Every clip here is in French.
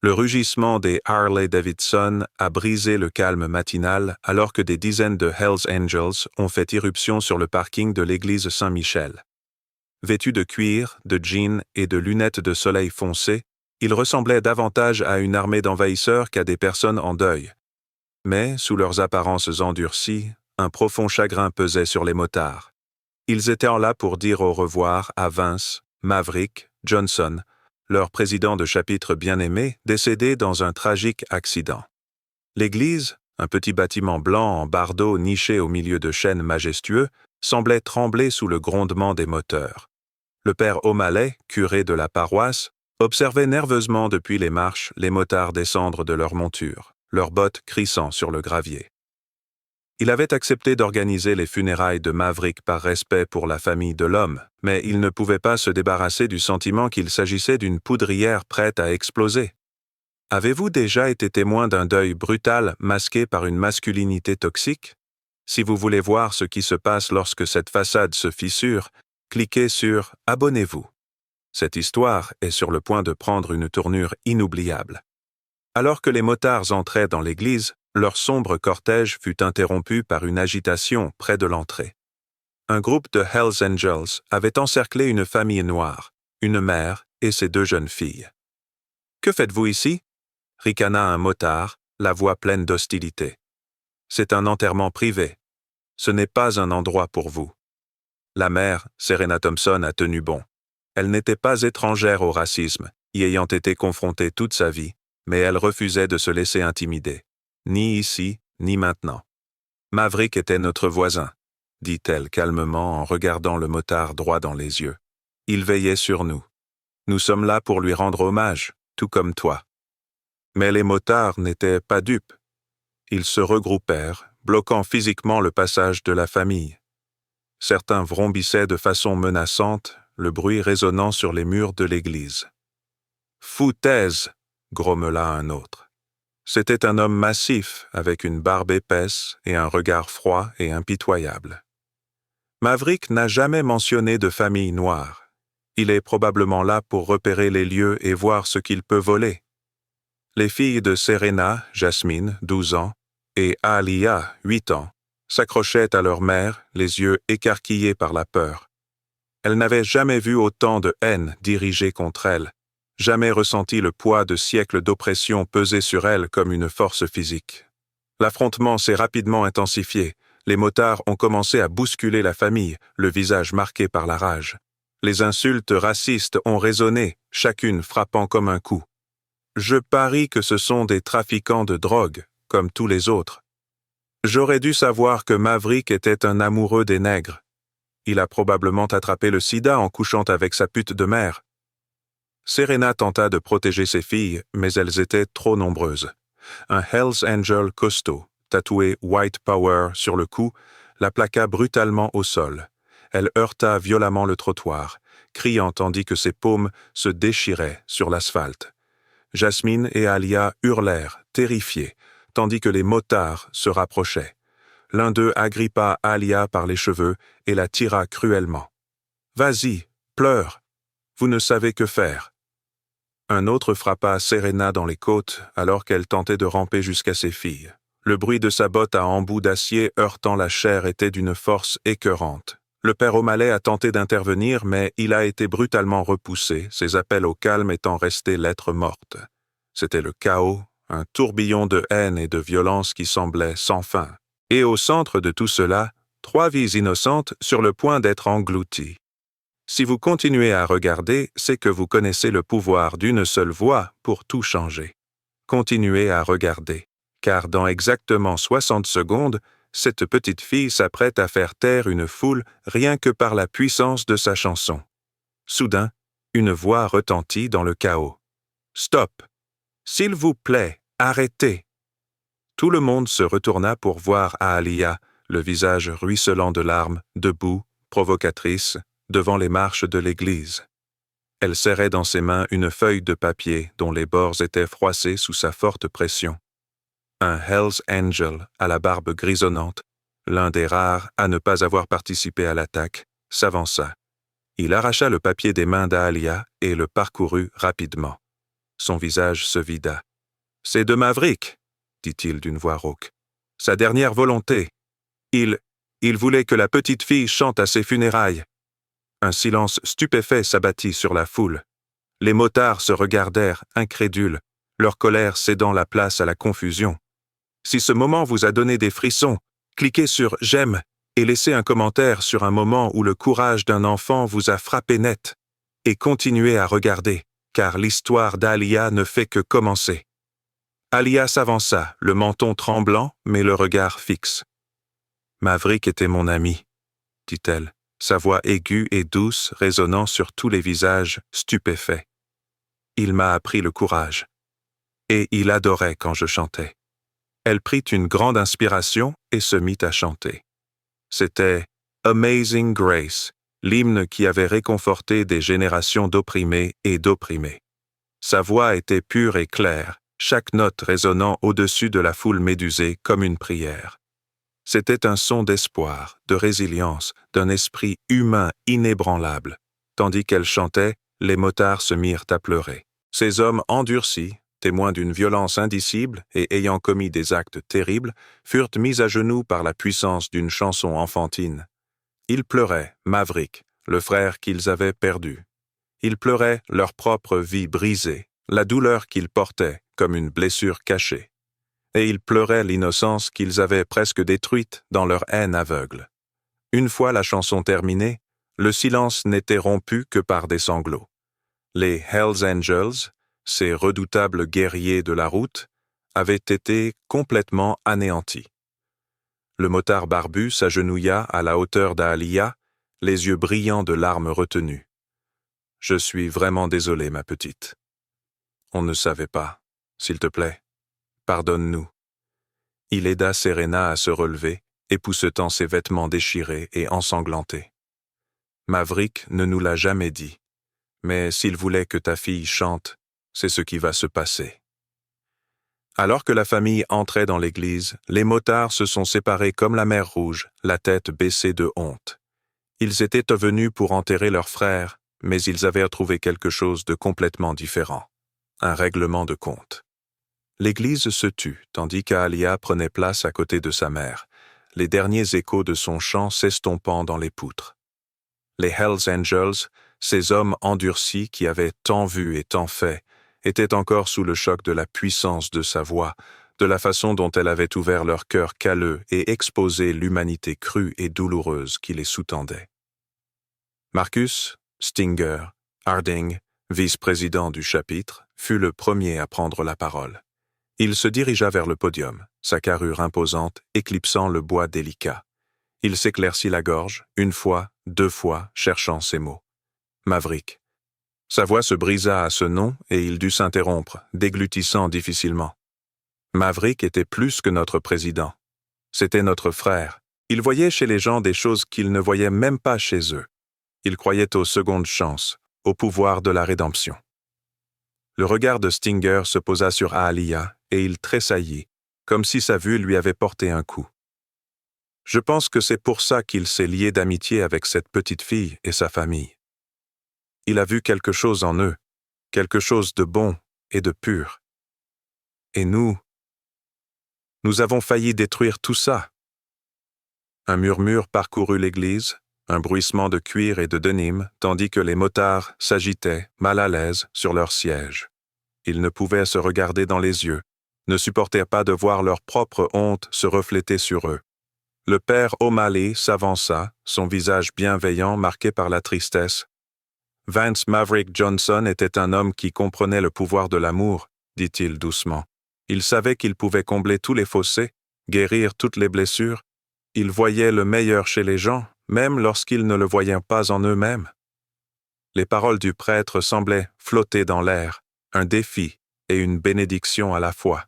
Le rugissement des Harley-Davidson a brisé le calme matinal alors que des dizaines de Hells Angels ont fait irruption sur le parking de l'église Saint-Michel. Vêtus de cuir, de jeans et de lunettes de soleil foncé, ils ressemblaient davantage à une armée d'envahisseurs qu'à des personnes en deuil. Mais, sous leurs apparences endurcies, un profond chagrin pesait sur les motards. Ils étaient là pour dire au revoir à Vince, Maverick, Johnson, leur président de chapitre bien-aimé, décédé dans un tragique accident. L'église, un petit bâtiment blanc en bardeaux niché au milieu de chênes majestueux, semblait trembler sous le grondement des moteurs. Le père O'Malley, curé de la paroisse, observait nerveusement depuis les marches les motards descendre de leurs montures, leurs bottes crissant sur le gravier. Il avait accepté d'organiser les funérailles de Maverick par respect pour la famille de l'homme, mais il ne pouvait pas se débarrasser du sentiment qu'il s'agissait d'une poudrière prête à exploser. Avez-vous déjà été témoin d'un deuil brutal masqué par une masculinité toxique? Si vous voulez voir ce qui se passe lorsque cette façade se fissure, cliquez sur « Abonnez-vous ». Cette histoire est sur le point de prendre une tournure inoubliable. Alors que les motards entraient dans l'église, leur sombre cortège fut interrompu par une agitation près de l'entrée. Un groupe de Hells Angels avait encerclé une famille noire, une mère et ses 2 jeunes filles. « Que faites-vous ici » ricana un motard, la voix pleine d'hostilité. « C'est un enterrement privé. Ce n'est pas un endroit pour vous. » La mère, Serena Thompson, a tenu bon. Elle n'était pas étrangère au racisme, y ayant été confrontée toute sa vie, mais elle refusait de se laisser intimider. Ni ici, ni maintenant. Maverick était notre voisin, dit-elle calmement en regardant le motard droit dans les yeux. Il veillait sur nous. Nous sommes là pour lui rendre hommage, tout comme toi. Mais les motards n'étaient pas dupes. Ils se regroupèrent, bloquant physiquement le passage de la famille. Certains vrombissaient de façon menaçante, le bruit résonnant sur les murs de l'église. « Foutaise !» grommela un autre. C'était un homme massif, avec une barbe épaisse et un regard froid et impitoyable. Maverick n'a jamais mentionné de famille noire. Il est probablement là pour repérer les lieux et voir ce qu'il peut voler. Les filles de Serena, Jasmine, 12 ans, et Aaliyah, 8 ans, s'accrochaient à leur mère, les yeux écarquillés par la peur. Elles n'avaient jamais vu autant de haine dirigée contre elles, jamais ressenti le poids de siècles d'oppression peser sur elles comme une force physique. L'affrontement s'est rapidement intensifié. Les motards ont commencé à bousculer la famille, le visage marqué par la rage. Les insultes racistes ont résonné, chacune frappant comme un coup. Je parie que ce sont des trafiquants de drogue, comme tous les autres. J'aurais dû savoir que Maverick était un amoureux des nègres. Il a probablement attrapé le sida en couchant avec sa pute de mère. Serena tenta de protéger ses filles, mais elles étaient trop nombreuses. Un Hells Angel costaud, tatoué White Power sur le cou, la plaqua brutalement au sol. Elle heurta violemment le trottoir, criant tandis que ses paumes se déchiraient sur l'asphalte. Jasmine et Aaliyah hurlèrent, terrifiées, tandis que les motards se rapprochaient. L'un d'eux agrippa Aaliyah par les cheveux et la tira cruellement. « Vas-y, pleure. Vous ne savez que faire. » Un autre frappa Serena dans les côtes alors qu'elle tentait de ramper jusqu'à ses filles. Le bruit de sa botte à embout d'acier heurtant la chair était d'une force écœurante. Le père O'Malley a tenté d'intervenir, mais il a été brutalement repoussé, ses appels au calme étant restés lettre morte. C'était le chaos, un tourbillon de haine et de violence qui semblait sans fin. Et au centre de tout cela, 3 vies innocentes sur le point d'être englouties. Si vous continuez à regarder, c'est que vous connaissez le pouvoir d'une seule voix pour tout changer. Continuez à regarder, car dans exactement 60 secondes, cette petite fille s'apprête à faire taire une foule rien que par la puissance de sa chanson. Soudain, une voix retentit dans le chaos. « Stop! S'il vous plaît, arrêtez! » Tout le monde se retourna pour voir Aaliyah, le visage ruisselant de larmes, debout, provocatrice, devant les marches de l'église. Elle serrait dans ses mains une feuille de papier dont les bords étaient froissés sous sa forte pression. Un Hells Angel à la barbe grisonnante, l'un des rares à ne pas avoir participé à l'attaque, s'avança. Il arracha le papier des mains d'Aaliyah et le parcourut rapidement. Son visage se vida. « C'est de Maverick, dit-il d'une voix rauque. Sa dernière volonté. Il voulait que la petite fille chante à ses funérailles. » Un silence stupéfait s'abattit sur la foule. Les motards se regardèrent, incrédules, leur colère cédant la place à la confusion. Si ce moment vous a donné des frissons, cliquez sur « J'aime » et laissez un commentaire sur un moment où le courage d'un enfant vous a frappé net. Et continuez à regarder, car l'histoire d'Aaliyah ne fait que commencer. Aaliyah s'avança, le menton tremblant, mais le regard fixe. « Maverick était mon ami, » dit-elle, sa voix aiguë et douce résonnant sur tous les visages stupéfaits. « Il m'a appris le courage. Et il adorait quand je chantais. » Elle prit une grande inspiration et se mit à chanter. C'était « Amazing Grace », l'hymne qui avait réconforté des générations d'opprimés et d'opprimés. Sa voix était pure et claire, chaque note résonnant au-dessus de la foule médusée comme une prière. C'était un son d'espoir, de résilience, d'un esprit humain inébranlable. Tandis qu'elle chantait, les motards se mirent à pleurer. Ces hommes endurcis, témoins d'une violence indicible et ayant commis des actes terribles, furent mis à genoux par la puissance d'une chanson enfantine. Ils pleuraient Maverick, le frère qu'ils avaient perdu. Ils pleuraient leur propre vie brisée, la douleur qu'ils portaient comme une blessure cachée. Et ils pleuraient l'innocence qu'ils avaient presque détruite dans leur haine aveugle. Une fois la chanson terminée, le silence n'était rompu que par des sanglots. Les Hells Angels, ces redoutables guerriers de la route, avaient été complètement anéantis. Le motard barbu s'agenouilla à la hauteur d'Aaliyah, les yeux brillants de larmes retenues. « Je suis vraiment désolé, ma petite. On ne savait pas. S'il te plaît, pardonne-nous. » Il aida Serena à se relever, époussetant ses vêtements déchirés et ensanglantés. « Maverick ne nous l'a jamais dit, mais s'il voulait que ta fille chante, c'est ce qui va se passer. » Alors que la famille entrait dans l'église, les motards se sont séparés comme la mer Rouge, la tête baissée de honte. Ils étaient venus pour enterrer leur frère, mais ils avaient trouvé quelque chose de complètement différent. Un règlement de compte. L'église se tut, tandis qu'Aaliyah prenait place à côté de sa mère, les derniers échos de son chant s'estompant dans les poutres. Les Hells Angels, ces hommes endurcis qui avaient tant vu et tant fait, étaient encore sous le choc de la puissance de sa voix, de la façon dont elle avait ouvert leur cœur calleux et exposé l'humanité crue et douloureuse qui les sous-tendait. Marcus, Stinger, Harding, vice-président du chapitre, fut le premier à prendre la parole. Il se dirigea vers le podium, sa carrure imposante éclipsant le bois délicat. Il s'éclaircit la gorge, une fois, deux fois, cherchant ses mots. Maverick. Sa voix se brisa à ce nom et il dut s'interrompre, déglutissant difficilement. Maverick était plus que notre président. C'était notre frère. Il voyait chez les gens des choses qu'ils ne voyaient même pas chez eux. Il croyait aux secondes chances, au pouvoir de la rédemption. Le regard de Stinger se posa sur Aaliyah et il tressaillit, comme si sa vue lui avait porté un coup. Je pense que c'est pour ça qu'il s'est lié d'amitié avec cette petite fille et sa famille. Il a vu quelque chose en eux, quelque chose de bon et de pur. Et nous avons failli détruire tout ça. Un murmure parcourut l'église, un bruissement de cuir et de denim, tandis que les motards s'agitaient, mal à l'aise, sur leurs sièges. Ils ne pouvaient se regarder dans les yeux, ne supportaient pas de voir leur propre honte se refléter sur eux. Le père O'Malley s'avança, son visage bienveillant marqué par la tristesse. « Vance Maverick Johnson était un homme qui comprenait le pouvoir de l'amour, » dit-il doucement. Il savait qu'il pouvait combler tous les fossés, guérir toutes les blessures. Il voyait le meilleur chez les gens, même lorsqu'ils ne le voyaient pas en eux-mêmes. Les paroles du prêtre semblaient flotter dans l'air, un défi et une bénédiction à la fois.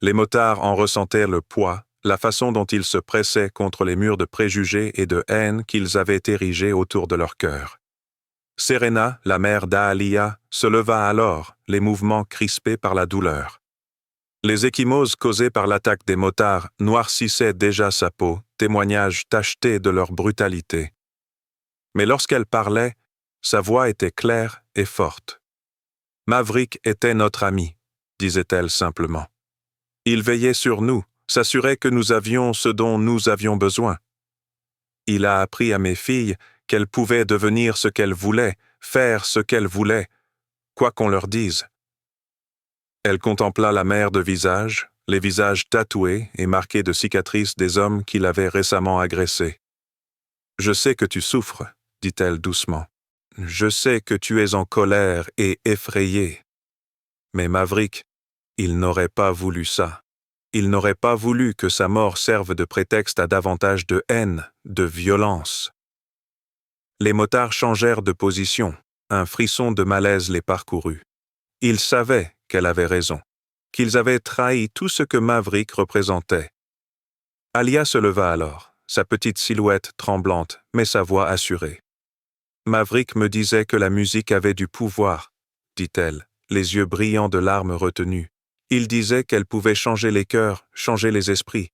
Les motards en ressentaient le poids, la façon dont ils se pressaient contre les murs de préjugés et de haine qu'ils avaient érigés autour de leur cœur. Serena, la mère d'Aaliyah, se leva alors, les mouvements crispés par la douleur. Les ecchymoses causées par l'attaque des motards noircissaient déjà sa peau, témoignage tacheté de leur brutalité. Mais lorsqu'elle parlait, sa voix était claire et forte. Maverick était notre ami, disait-elle simplement. Il veillait sur nous, s'assurait que nous avions ce dont nous avions besoin. Il a appris à mes filles qu'elles pouvaient devenir ce qu'elles voulaient, faire ce qu'elles voulaient, quoi qu'on leur dise. Elle contempla la mer de visages, les visages tatoués et marqués de cicatrices des hommes qui l'avaient récemment agressée. « Je sais que tu souffres, dit-elle doucement. Je sais que tu es en colère et effrayé. Mais Maverick, il n'aurait pas voulu ça. Il n'aurait pas voulu que sa mort serve de prétexte à davantage de haine, de violence. » Les motards changèrent de position. Un frisson de malaise les parcourut. Ils savaient qu'elle avait raison, qu'ils avaient trahi tout ce que Maverick représentait. Alia se leva alors, sa petite silhouette tremblante, mais sa voix assurée. « Maverick me disait que la musique avait du pouvoir, dit-elle, les yeux brillants de larmes retenues. Il disait qu'elle pouvait changer les cœurs, changer les esprits.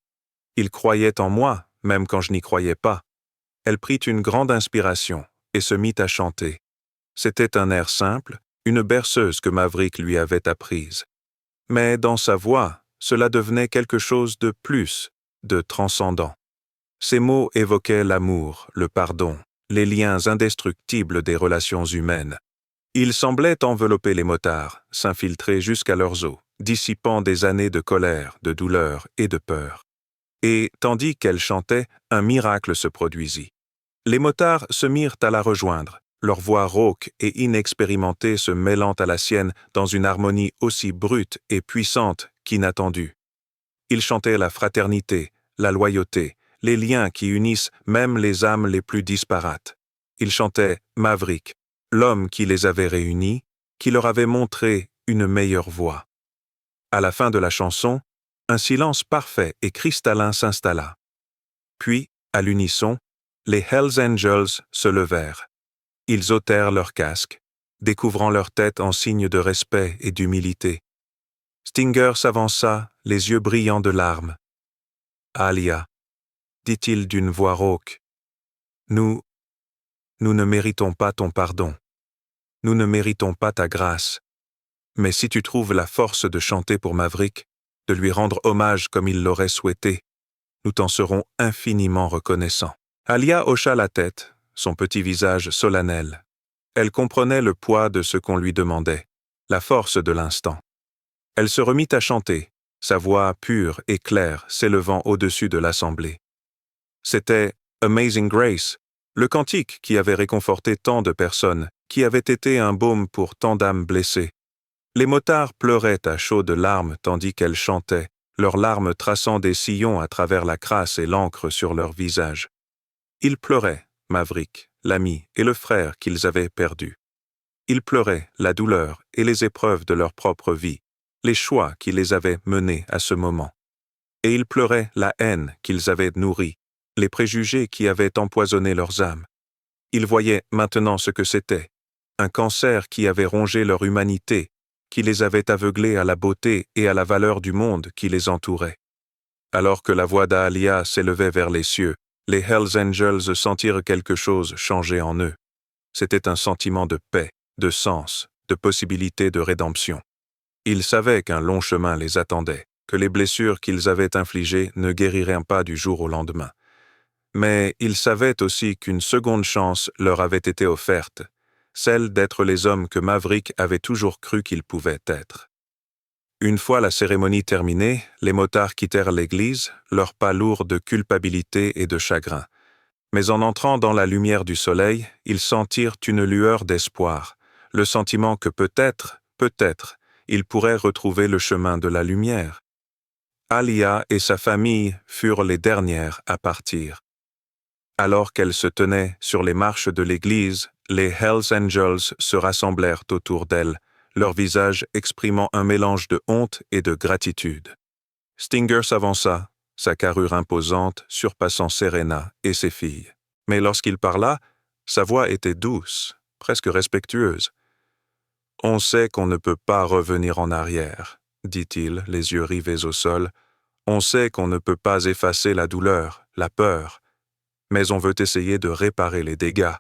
Il croyait en moi, même quand je n'y croyais pas. » Elle prit une grande inspiration et se mit à chanter. C'était un air simple, une berceuse que Maverick lui avait apprise. Mais dans sa voix, cela devenait quelque chose de plus, de transcendant. Ces mots évoquaient l'amour, le pardon, les liens indestructibles des relations humaines. Ils semblaient envelopper les motards, s'infiltrer jusqu'à leurs os, dissipant des années de colère, de douleur et de peur. Et, tandis qu'elle chantait, un miracle se produisit. Les motards se mirent à la rejoindre, leur voix rauque et inexpérimentée se mêlant à la sienne dans une harmonie aussi brute et puissante qu'inattendue. Ils chantaient la fraternité, la loyauté, les liens qui unissent même les âmes les plus disparates. Ils chantaient Maverick, l'homme qui les avait réunis, qui leur avait montré une meilleure voie. À la fin de la chanson, un silence parfait et cristallin s'installa. Puis, à l'unisson, les Hells Angels se levèrent. Ils ôtèrent leurs casques, découvrant leur tête en signe de respect et d'humilité. Stinger s'avança, les yeux brillants de larmes. « Alia, dit-il d'une voix rauque, nous ne méritons pas ton pardon. Nous ne méritons pas ta grâce. Mais si tu trouves la force de chanter pour Maverick, de lui rendre hommage comme il l'aurait souhaité, nous t'en serons infiniment reconnaissants. » Alia hocha la tête, son petit visage solennel. Elle comprenait le poids de ce qu'on lui demandait, la force de l'instant. Elle se remit à chanter, sa voix pure et claire s'élevant au-dessus de l'assemblée. C'était Amazing Grace, le cantique qui avait réconforté tant de personnes, qui avait été un baume pour tant d'âmes blessées. Les motards pleuraient à chaudes larmes tandis qu'elle chantait, leurs larmes traçant des sillons à travers la crasse et l'encre sur leurs visages. Ils pleuraient, Maverick, l'ami et le frère qu'ils avaient perdus. Ils pleuraient la douleur et les épreuves de leur propre vie, les choix qui les avaient menés à ce moment. Et ils pleuraient la haine qu'ils avaient nourrie, les préjugés qui avaient empoisonné leurs âmes. Ils voyaient maintenant ce que c'était, un cancer qui avait rongé leur humanité, qui les avait aveuglés à la beauté et à la valeur du monde qui les entourait. Alors que la voix d'Alia s'élevait vers les cieux, les Hells Angels sentirent quelque chose changer en eux. C'était un sentiment de paix, de sens, de possibilité de rédemption. Ils savaient qu'un long chemin les attendait, que les blessures qu'ils avaient infligées ne guériraient pas du jour au lendemain. Mais ils savaient aussi qu'une seconde chance leur avait été offerte, celle d'être les hommes que Maverick avait toujours cru qu'ils pouvaient être. Une fois la cérémonie terminée, les motards quittèrent l'église, leurs pas lourds de culpabilité et de chagrin. Mais en entrant dans la lumière du soleil, ils sentirent une lueur d'espoir, le sentiment que peut-être, ils pourraient retrouver le chemin de la lumière. Alia et sa famille furent les dernières à partir. Alors qu'elle se tenait sur les marches de l'église, les Hells Angels se rassemblèrent autour d'elle, leur visage exprimant un mélange de honte et de gratitude. Stinger s'avança, sa carrure imposante surpassant Serena et ses filles. Mais lorsqu'il parla, sa voix était douce, presque respectueuse. « On sait qu'on ne peut pas revenir en arrière, » dit-il, les yeux rivés au sol. « On sait qu'on ne peut pas effacer la douleur, la peur. Mais on veut essayer de réparer les dégâts.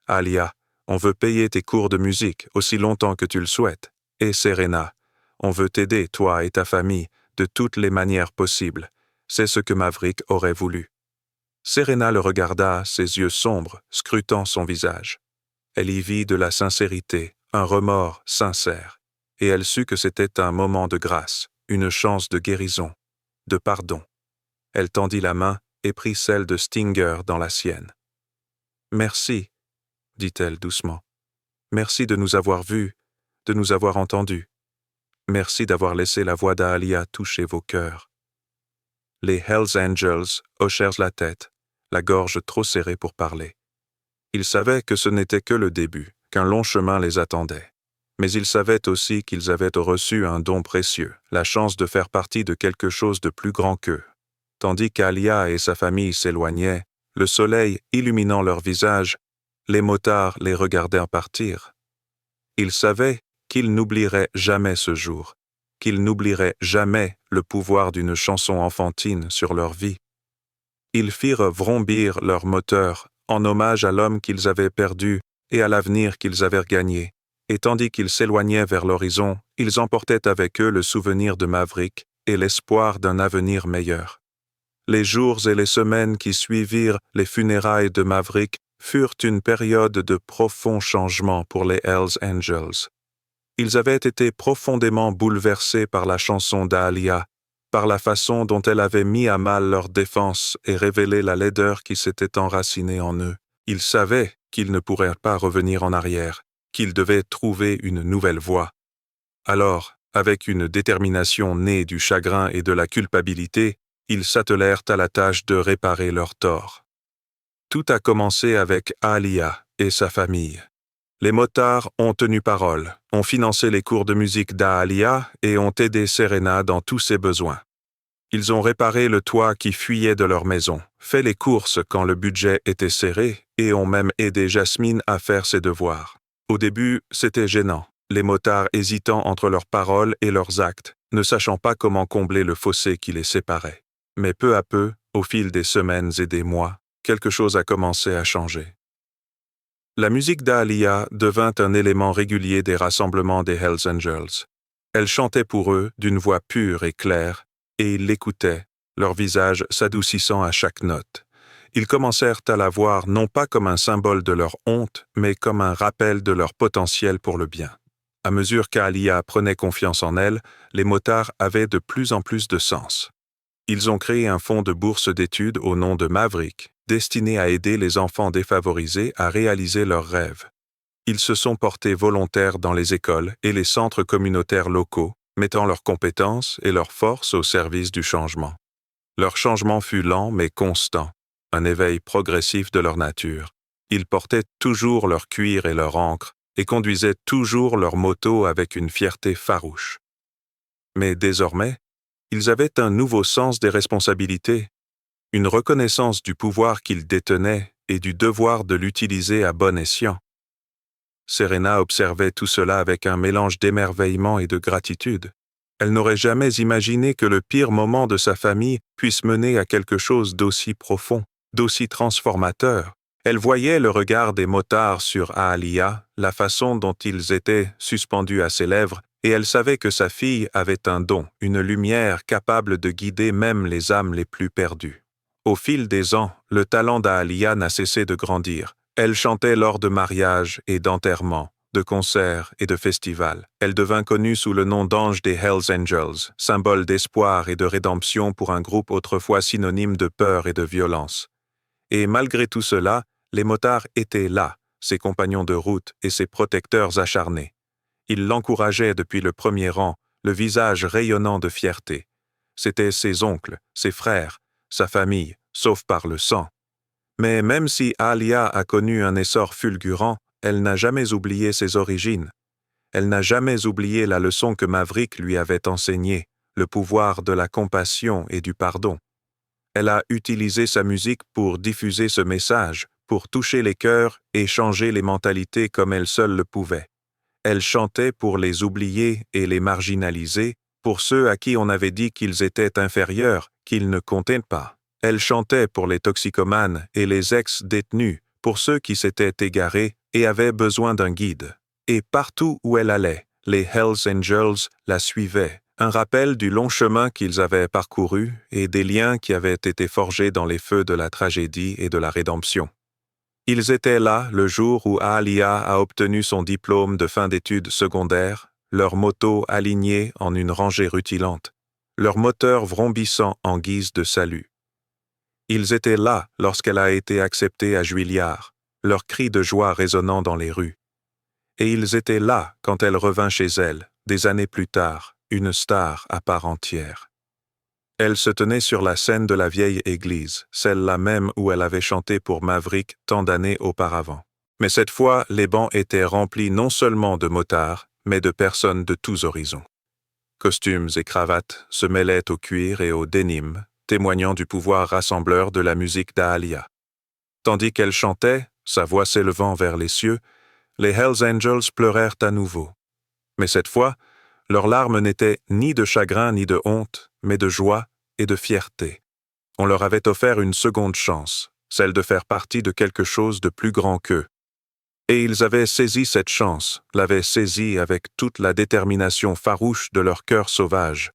Alia, on veut payer tes cours de musique aussi longtemps que tu le souhaites, Et Serena, on veut t'aider, toi et ta famille, de toutes les manières possibles. C'est ce que Maverick aurait voulu. Serena le regarda, ses yeux sombres, scrutant son visage. Elle y vit de la sincérité, un remords sincère, et elle sut que c'était un moment de grâce, une chance de guérison, de pardon. Elle tendit la main et prit celle de Stinger dans la sienne. « Merci, » dit-elle doucement. « Merci de nous avoir vus, de nous avoir entendus. Merci d'avoir laissé la voix d'Aalia toucher vos cœurs. » Les Hells Angels hochèrent la tête, la gorge trop serrée pour parler. Ils savaient que ce n'était que le début, qu'un long chemin les attendait. Mais ils savaient aussi qu'ils avaient reçu un don précieux, la chance de faire partie de quelque chose de plus grand qu'eux. Tandis qu'Aalia et sa famille s'éloignaient, le soleil illuminant leurs visages, les motards les regardèrent partir. Ils savaient qu'ils n'oublieraient jamais ce jour, qu'ils n'oublieraient jamais le pouvoir d'une chanson enfantine sur leur vie. Ils firent vrombir leur moteur en hommage à l'homme qu'ils avaient perdu et à l'avenir qu'ils avaient gagné, et tandis qu'ils s'éloignaient vers l'horizon, ils emportaient avec eux le souvenir de Maverick et l'espoir d'un avenir meilleur. Les jours et les semaines qui suivirent les funérailles de Maverick furent une période de profonds changements pour les Hells Angels. Ils avaient été profondément bouleversés par la chanson d'Aalia, par la façon dont elle avait mis à mal leur défense et révélé la laideur qui s'était enracinée en eux. Ils savaient qu'ils ne pourraient pas revenir en arrière, qu'ils devaient trouver une nouvelle voie. Alors, avec une détermination née du chagrin et de la culpabilité, ils s'attelèrent à la tâche de réparer leur tort. Tout a commencé avec Aalia et sa famille. Les motards ont tenu parole, ont financé les cours de musique d'Aalia et ont aidé Serena dans tous ses besoins. Ils ont réparé le toit qui fuyait de leur maison, fait les courses quand le budget était serré et ont même aidé Jasmine à faire ses devoirs. Au début, c'était gênant, les motards hésitant entre leurs paroles et leurs actes, ne sachant pas comment combler le fossé qui les séparait. Mais peu à peu, au fil des semaines et des mois, quelque chose a commencé à changer. La musique d'Aalia devint un élément régulier des rassemblements des Hells Angels. Elle chantait pour eux d'une voix pure et claire, et ils l'écoutaient, leur visage s'adoucissant à chaque note. Ils commencèrent à la voir non pas comme un symbole de leur honte, mais comme un rappel de leur potentiel pour le bien. À mesure qu'Aalia prenait confiance en elle, les motards avaient de plus en plus de sens. Ils ont créé un fonds de bourse d'études au nom de Maverick, destiné à aider les enfants défavorisés à réaliser leurs rêves. Ils se sont portés volontaires dans les écoles et les centres communautaires locaux, mettant leurs compétences et leurs forces au service du changement. Leur changement fut lent mais constant, un éveil progressif de leur nature. Ils portaient toujours leur cuir et leur ancre et conduisaient toujours leur moto avec une fierté farouche. Mais désormais, ils avaient un nouveau sens des responsabilités, une reconnaissance du pouvoir qu'ils détenaient et du devoir de l'utiliser à bon escient. Serena observait tout cela avec un mélange d'émerveillement et de gratitude. Elle n'aurait jamais imaginé que le pire moment de sa famille puisse mener à quelque chose d'aussi profond, d'aussi transformateur. Elle voyait le regard des motards sur Aalia, la façon dont ils étaient suspendus à ses lèvres, et elle savait que sa fille avait un don, une lumière capable de guider même les âmes les plus perdues. Au fil des ans, le talent d'Aalia n'a cessé de grandir. Elle chantait lors de mariages et d'enterrements, de concerts et de festivals. Elle devint connue sous le nom d'Ange des Hells Angels, symbole d'espoir et de rédemption pour un groupe autrefois synonyme de peur et de violence. Et malgré tout cela, les motards étaient là, ses compagnons de route et ses protecteurs acharnés. Ils l'encourageaient depuis le premier rang, le visage rayonnant de fierté. C'étaient ses oncles, ses frères, sa famille, sauf par le sang. Mais même si Aalia a connu un essor fulgurant, elle n'a jamais oublié ses origines. Elle n'a jamais oublié la leçon que Maverick lui avait enseignée, le pouvoir de la compassion et du pardon. Elle a utilisé sa musique pour diffuser ce message, pour toucher les cœurs et changer les mentalités comme elle seule le pouvait. Elle chantait pour les oubliés et les marginalisés, pour ceux à qui on avait dit qu'ils étaient inférieurs, qu'ils ne comptaient pas. Elle chantait pour les toxicomanes et les ex-détenus, pour ceux qui s'étaient égarés et avaient besoin d'un guide. Et partout où elle allait, les Hells Angels la suivaient, un rappel du long chemin qu'ils avaient parcouru et des liens qui avaient été forgés dans les feux de la tragédie et de la rédemption. Ils étaient là le jour où Aaliyah a obtenu son diplôme de fin d'études secondaires, leur moto alignée en une rangée rutilante, leur moteur vrombissant en guise de salut. Ils étaient là lorsqu'elle a été acceptée à Juilliard, leurs cris de joie résonnant dans les rues. Et ils étaient là quand elle revint chez elle, des années plus tard, une star à part entière. Elle se tenait sur la scène de la vieille église, celle-là même où elle avait chanté pour Maverick tant d'années auparavant. Mais cette fois, les bancs étaient remplis non seulement de motards, mais de personnes de tous horizons. Costumes et cravates se mêlaient au cuir et au denim, témoignant du pouvoir rassembleur de la musique d'Aaliyah. Tandis qu'elle chantait, sa voix s'élevant vers les cieux, les Hells Angels pleurèrent à nouveau. Mais cette fois, leurs larmes n'étaient ni de chagrin ni de honte, mais de joie et de fierté. On leur avait offert une seconde chance, celle de faire partie de quelque chose de plus grand qu'eux. Et ils avaient saisi cette chance, l'avaient saisie avec toute la détermination farouche de leur cœur sauvage.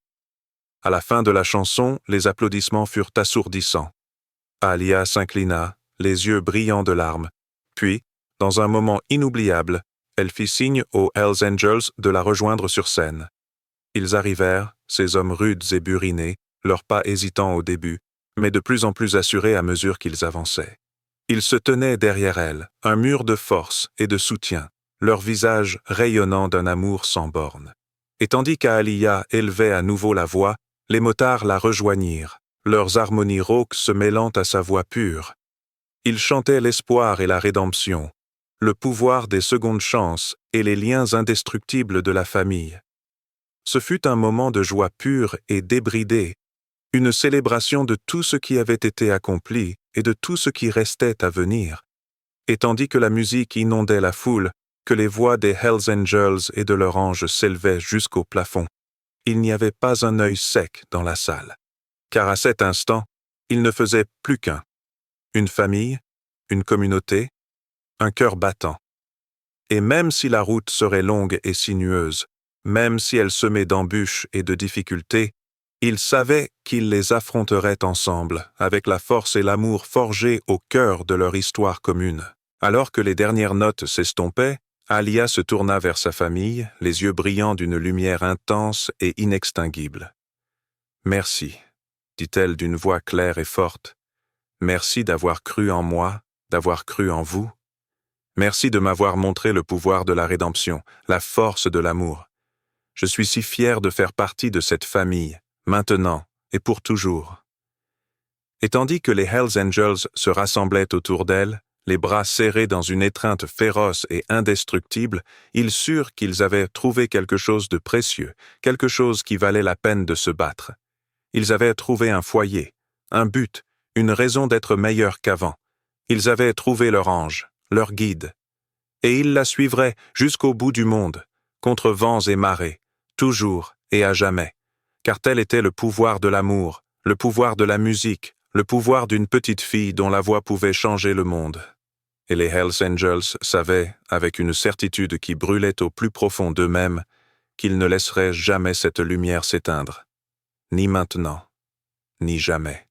À la fin de la chanson, les applaudissements furent assourdissants. Aaliyah s'inclina, les yeux brillants de larmes, puis, dans un moment inoubliable, elle fit signe aux Hells Angels de la rejoindre sur scène. Ils arrivèrent, ces hommes rudes et burinés, leurs pas hésitants au début, mais de plus en plus assurés à mesure qu'ils avançaient. Ils se tenaient derrière elle, un mur de force et de soutien, leurs visages rayonnant d'un amour sans bornes. Et tandis qu'Aaliyah élevait à nouveau la voix, les motards la rejoignirent, leurs harmonies rauques se mêlant à sa voix pure. Ils chantaient l'espoir et la rédemption, le pouvoir des secondes chances et les liens indestructibles de la famille. Ce fut un moment de joie pure et débridée, une célébration de tout ce qui avait été accompli et de tout ce qui restait à venir. Et tandis que la musique inondait la foule, que les voix des Hells Angels et de leurs anges s'élevaient jusqu'au plafond, il n'y avait pas un œil sec dans la salle. Car à cet instant, il ne faisait plus qu'un. Une famille, une communauté, un cœur battant. Et même si la route serait longue et sinueuse, même si elle semait d'embûches et de difficultés, ils savaient qu'ils les affronteraient ensemble, avec la force et l'amour forgés au cœur de leur histoire commune. Alors que les dernières notes s'estompaient, Aaliyah se tourna vers sa famille, les yeux brillants d'une lumière intense et inextinguible. « Merci », dit-elle d'une voix claire et forte. « Merci d'avoir cru en moi, d'avoir cru en vous. Merci de m'avoir montré le pouvoir de la rédemption, la force de l'amour. Je suis si fier de faire partie de cette famille, maintenant et pour toujours. » Et tandis que les Hells Angels se rassemblaient autour d'elle, les bras serrés dans une étreinte féroce et indestructible, ils surent qu'ils avaient trouvé quelque chose de précieux, quelque chose qui valait la peine de se battre. Ils avaient trouvé un foyer, un but, une raison d'être meilleurs qu'avant. Ils avaient trouvé leur ange, leur guide. Et ils la suivraient jusqu'au bout du monde, contre vents et marées, toujours et à jamais. Car tel était le pouvoir de l'amour, le pouvoir de la musique, le pouvoir d'une petite fille dont la voix pouvait changer le monde. Et les Hells Angels savaient, avec une certitude qui brûlait au plus profond d'eux-mêmes, qu'ils ne laisseraient jamais cette lumière s'éteindre. Ni maintenant, ni jamais.